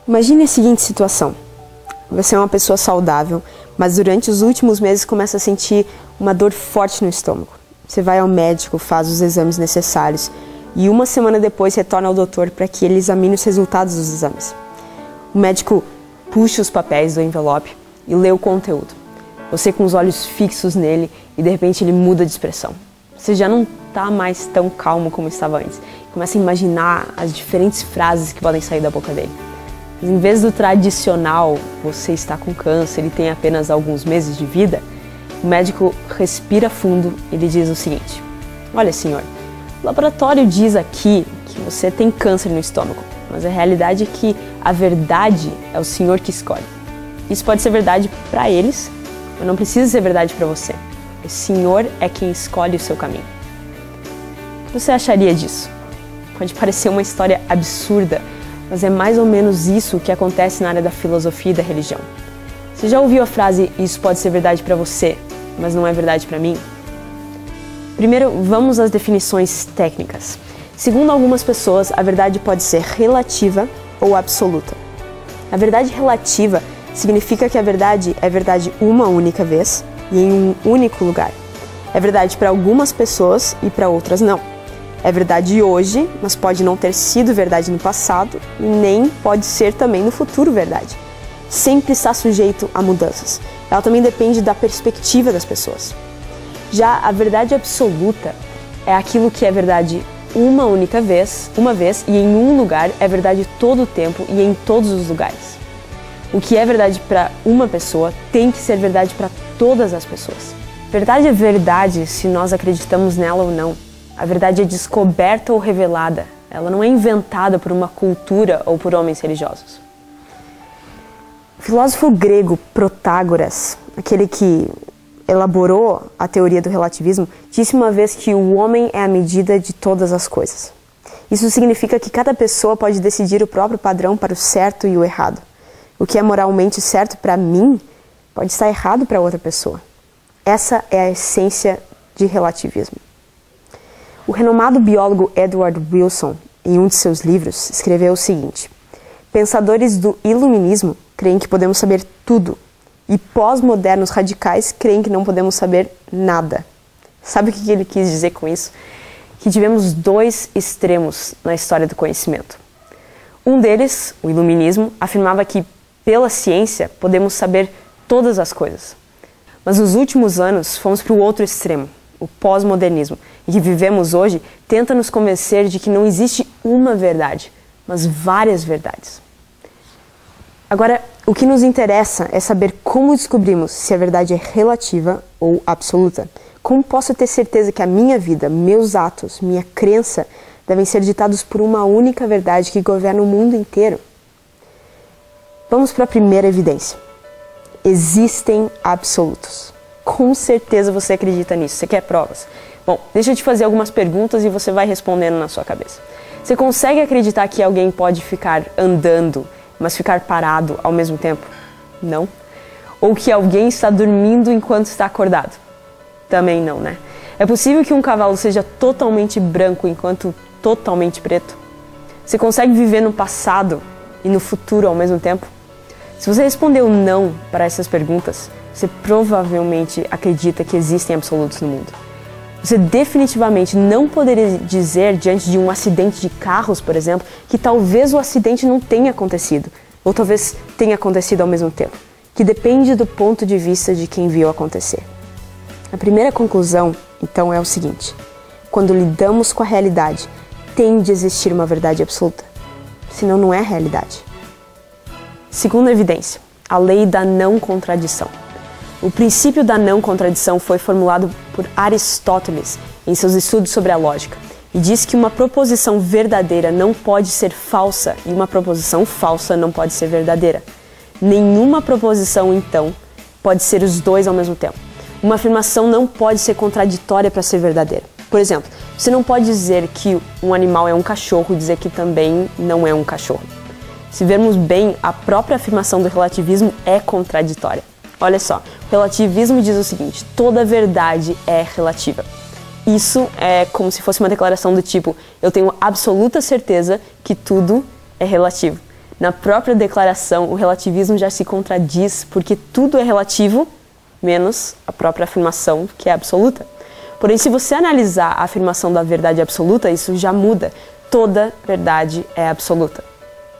Imagine a seguinte situação. Você é uma pessoa saudável, mas durante os últimos meses começa a sentir uma dor forte no estômago. Você vai ao médico, faz os exames necessários e uma semana depois retorna ao doutor para que ele examine os resultados dos exames. O médico puxa os papéis do envelope e lê o conteúdo. Você com os olhos fixos nele e de repente ele muda de expressão. Você já não está mais tão calmo como estava antes. Começa a imaginar as diferentes frases que podem sair da boca dele. Mas em vez do tradicional, você está com câncer e tem apenas alguns meses de vida, o médico respira fundo e lhe diz o seguinte: olha, senhor, o laboratório diz aqui que você tem câncer no estômago, mas a realidade é que a verdade é o senhor que escolhe. Isso pode ser verdade para eles, mas não precisa ser verdade para você. O senhor é quem escolhe o seu caminho. O que você acharia disso? Pode parecer uma história absurda, mas é mais ou menos isso que acontece na área da filosofia e da religião. Você já ouviu a frase, isso pode ser verdade para você, mas não é verdade para mim? Primeiro, vamos às definições técnicas. Segundo algumas pessoas, a verdade pode ser relativa ou absoluta. A verdade relativa significa que a verdade é verdade uma única vez e em um único lugar. É verdade para algumas pessoas e para outras não. É verdade hoje, mas pode não ter sido verdade no passado e nem pode ser também no futuro verdade. Sempre está sujeito a mudanças. Ela também depende da perspectiva das pessoas. Já a verdade absoluta é aquilo que é verdade uma única vez, e em um lugar é verdade todo o tempo e em todos os lugares. O que é verdade para uma pessoa tem que ser verdade para todas as pessoas. Verdade é verdade se nós acreditamos nela ou não. A verdade é descoberta ou revelada. Ela não é inventada por uma cultura ou por homens religiosos. O filósofo grego Protágoras, aquele que elaborou a teoria do relativismo, disse uma vez que o homem é a medida de todas as coisas. Isso significa que cada pessoa pode decidir o próprio padrão para o certo e o errado. O que é moralmente certo para mim pode estar errado para outra pessoa. Essa é a essência de relativismo. O renomado biólogo Edward Wilson, em um de seus livros, escreveu o seguinte: pensadores do iluminismo creem que podemos saber tudo, e pós-modernos radicais creem que não podemos saber nada. Sabe o que ele quis dizer com isso? Que tivemos dois extremos na história do conhecimento. Um deles, o iluminismo, afirmava que, pela ciência, podemos saber todas as coisas. Mas nos últimos anos, fomos para o outro extremo, o pós-modernismo, e que vivemos hoje, tenta nos convencer de que não existe uma verdade, mas várias verdades. Agora, o que nos interessa é saber como descobrimos se a verdade é relativa ou absoluta. Como posso ter certeza que a minha vida, meus atos, minha crença devem ser ditados por uma única verdade que governa o mundo inteiro? Vamos para a primeira evidência. Existem absolutos. Com certeza você acredita nisso. Você quer provas? Bom, deixa eu te fazer algumas perguntas e você vai respondendo na sua cabeça. Você consegue acreditar que alguém pode ficar andando, mas ficar parado ao mesmo tempo? Não. Ou que alguém está dormindo enquanto está acordado? Também não, né? É possível que um cavalo seja totalmente branco enquanto totalmente preto? Você consegue viver no passado e no futuro ao mesmo tempo? Se você respondeu não para essas perguntas, você provavelmente acredita que existem absolutos no mundo. Você definitivamente não poderia dizer, diante de um acidente de carros, por exemplo, que talvez o acidente não tenha acontecido, ou talvez tenha acontecido ao mesmo tempo, que depende do ponto de vista de quem viu acontecer. A primeira conclusão, então, é o seguinte: quando lidamos com a realidade, tem de existir uma verdade absoluta, senão não é realidade. Segunda evidência, a lei da não contradição. O princípio da não contradição foi formulado por Aristóteles em seus estudos sobre a lógica e diz que uma proposição verdadeira não pode ser falsa e uma proposição falsa não pode ser verdadeira. Nenhuma proposição, então, pode ser os dois ao mesmo tempo. Uma afirmação não pode ser contraditória para ser verdadeira. Por exemplo, você não pode dizer que um animal é um cachorro e dizer que também não é um cachorro. Se vermos bem, a própria afirmação do relativismo é contraditória. Olha só, o relativismo diz o seguinte: toda verdade é relativa. Isso é como se fosse uma declaração do tipo: eu tenho absoluta certeza que tudo é relativo. Na própria declaração, o relativismo já se contradiz porque tudo é relativo, menos a própria afirmação, que é absoluta. Porém, se você analisar a afirmação da verdade absoluta, isso já muda. Toda verdade é absoluta.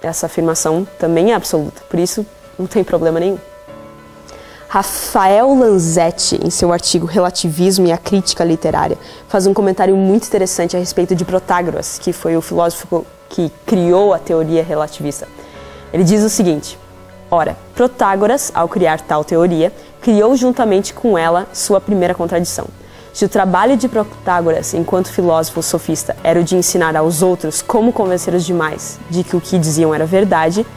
Essa afirmação também é absoluta, por isso não tem problema nenhum. Rafael Lanzetti, em seu artigo Relativismo e a Crítica Literária, faz um comentário muito interessante a respeito de Protágoras, que foi o filósofo que criou a teoria relativista. Ele diz o seguinte: ora, Protágoras, ao criar tal teoria, criou juntamente com ela sua primeira contradição. Se o trabalho de Protágoras, enquanto filósofo sofista, era o de ensinar aos outros como convencer os demais de que o que diziam era verdade,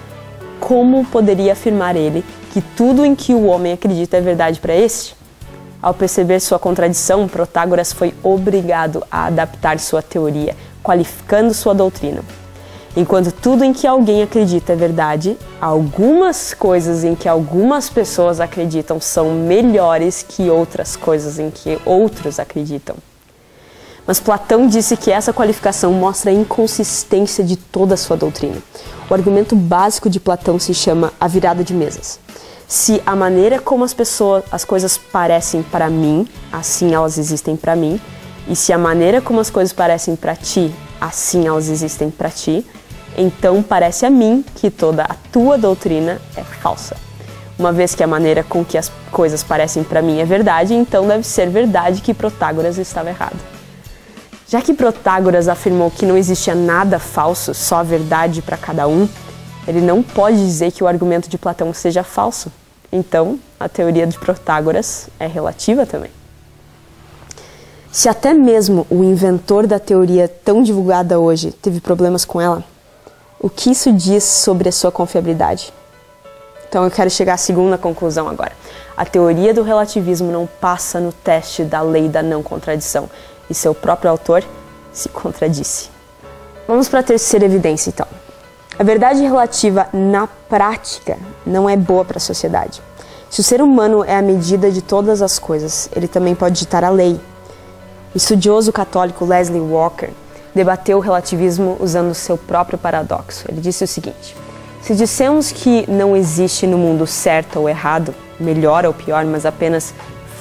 como poderia afirmar ele que tudo em que o homem acredita é verdade para este? Ao perceber sua contradição, Protágoras foi obrigado a adaptar sua teoria, qualificando sua doutrina. Enquanto tudo em que alguém acredita é verdade, algumas coisas em que algumas pessoas acreditam são melhores que outras coisas em que outros acreditam. Mas Platão disse que essa qualificação mostra a inconsistência de toda a sua doutrina. O argumento básico de Platão se chama a virada de mesas. Se a maneira como as coisas parecem para mim, assim elas existem para mim, e se a maneira como as coisas parecem para ti, assim elas existem para ti, então parece a mim que toda a tua doutrina é falsa. Uma vez que a maneira com que as coisas parecem para mim é verdade, então deve ser verdade que Protágoras estava errado. Já que Protágoras afirmou que não existia nada falso, só a verdade para cada um, ele não pode dizer que o argumento de Platão seja falso. Então, a teoria de Protágoras é relativa também. Se até mesmo o inventor da teoria tão divulgada hoje teve problemas com ela, o que isso diz sobre a sua confiabilidade? Então eu quero chegar à segunda conclusão agora. A teoria do relativismo não passa no teste da lei da não contradição, e seu próprio autor se contradisse. Vamos para a terceira evidência, então. A verdade relativa na prática não é boa para a sociedade. Se o ser humano é a medida de todas as coisas, ele também pode ditar a lei. O estudioso católico Leslie Walker debateu o relativismo usando seu próprio paradoxo. Ele disse o seguinte: se dissemos que não existe no mundo certo ou errado, melhor ou pior, mas apenas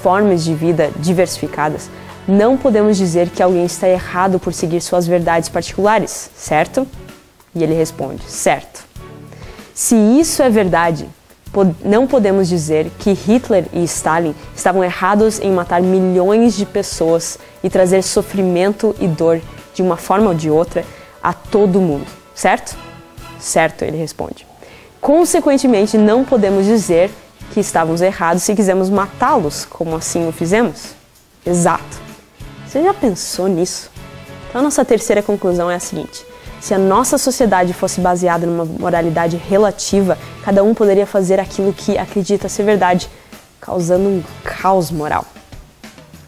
formas de vida diversificadas, não podemos dizer que alguém está errado por seguir suas verdades particulares, certo? E ele responde: certo. Se isso é verdade, não podemos dizer que Hitler e Stalin estavam errados em matar milhões de pessoas e trazer sofrimento e dor de uma forma ou de outra a todo mundo, certo? Certo, ele responde. Consequentemente, não podemos dizer que estávamos errados se quisermos matá-los, como assim o fizemos? Exato. Você já pensou nisso? Então, a nossa terceira conclusão é a seguinte: se a nossa sociedade fosse baseada numa moralidade relativa, cada um poderia fazer aquilo que acredita ser verdade, causando um caos moral.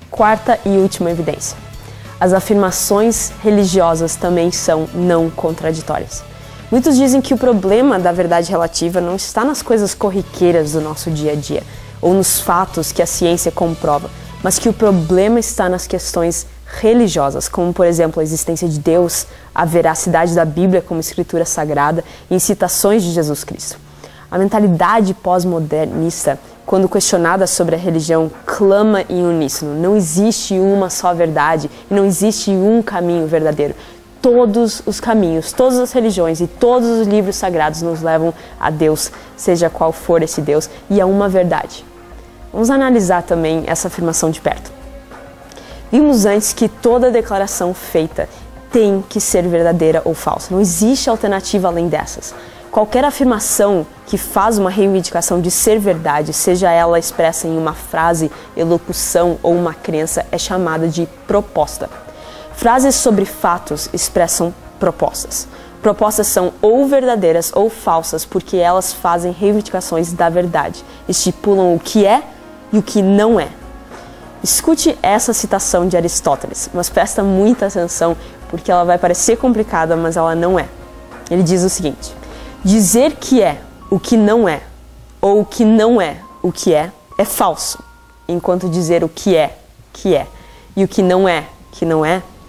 Quarta e última evidência. As afirmações religiosas também são não contraditórias. Muitos dizem que o problema da verdade relativa não está nas coisas corriqueiras do nosso dia a dia, ou nos fatos que a ciência comprova, mas que o problema está nas questões religiosas, como, por exemplo, a existência de Deus, a veracidade da Bíblia como escritura sagrada e citações de Jesus Cristo. A mentalidade pós-modernista, quando questionada sobre a religião, clama em uníssono: não existe uma só verdade e não existe um caminho verdadeiro. Todos os caminhos, todas as religiões e todos os livros sagrados nos levam a Deus, seja qual for esse Deus, e a uma verdade. Vamos analisar também essa afirmação de perto. Vimos antes que toda declaração feita tem que ser verdadeira ou falsa. Não existe alternativa além dessas. Qualquer afirmação que faz uma reivindicação de ser verdade, seja ela expressa em uma frase, elocução ou uma crença, é chamada de proposta. Frases sobre fatos expressam propostas. Propostas são ou verdadeiras ou falsas porque elas fazem reivindicações da verdade, estipulam o que é e o que não é. Escute essa citação de Aristóteles, mas presta muita atenção porque ela vai parecer complicada, mas ela não é. Ele diz o seguinte: dizer que é o que não é, ou que não é o que é falso, enquanto dizer o que é, e o que não é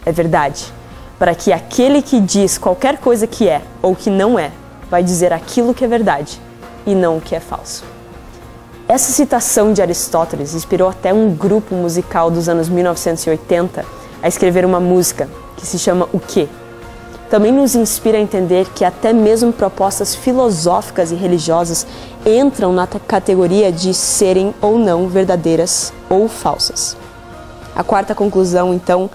verdade, para que aquele que diz qualquer coisa que é ou que não é, vai dizer aquilo que é verdade e não o que é falso. Essa citação de Aristóteles inspirou até um grupo musical dos anos 1980 a escrever uma música que se chama O Quê? Também nos inspira a entender que até mesmo propostas filosóficas e religiosas entram na categoria de serem ou não verdadeiras ou falsas. A quarta conclusão, então,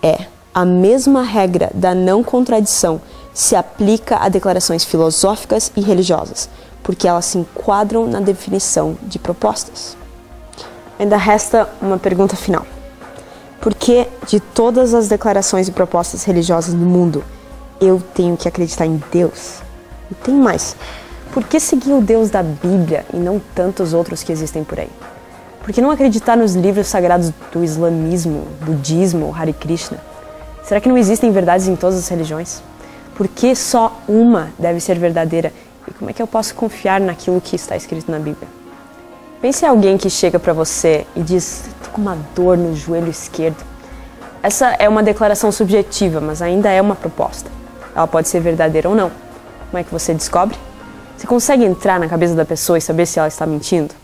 é: a mesma regra da não contradição se aplica a declarações filosóficas e religiosas, porque elas se enquadram na definição de propostas. Ainda resta uma pergunta final. Por que, de todas as declarações e propostas religiosas no mundo, eu tenho que acreditar em Deus? E tem mais. Por que seguir o Deus da Bíblia e não tantos outros que existem por aí? Por que não acreditar nos livros sagrados do islamismo, budismo ou Hare Krishna? Será que não existem verdades em todas as religiões? Por que só uma deve ser verdadeira? E como é que eu posso confiar naquilo que está escrito na Bíblia? Pense em alguém que chega para você e diz: "Tô com uma dor no joelho esquerdo". Essa é uma declaração subjetiva, mas ainda é uma proposta. Ela pode ser verdadeira ou não. Como é que você descobre? Você consegue entrar na cabeça da pessoa e saber se ela está mentindo?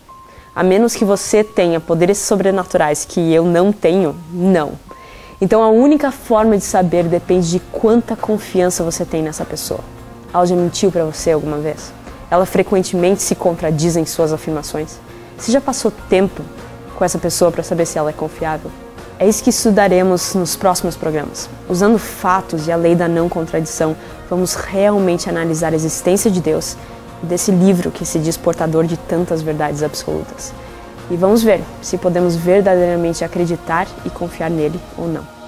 A menos que você tenha poderes sobrenaturais que eu não tenho, não. Então a única forma de saber depende de quanta confiança você tem nessa pessoa. Ela já mentiu para você alguma vez? Ela frequentemente se contradiz em suas afirmações? Você já passou tempo com essa pessoa para saber se ela é confiável? É isso que estudaremos nos próximos programas. Usando fatos e a lei da não contradição, vamos realmente analisar a existência de Deus e desse livro que se diz portador de tantas verdades absolutas. E vamos ver se podemos verdadeiramente acreditar e confiar nele ou não.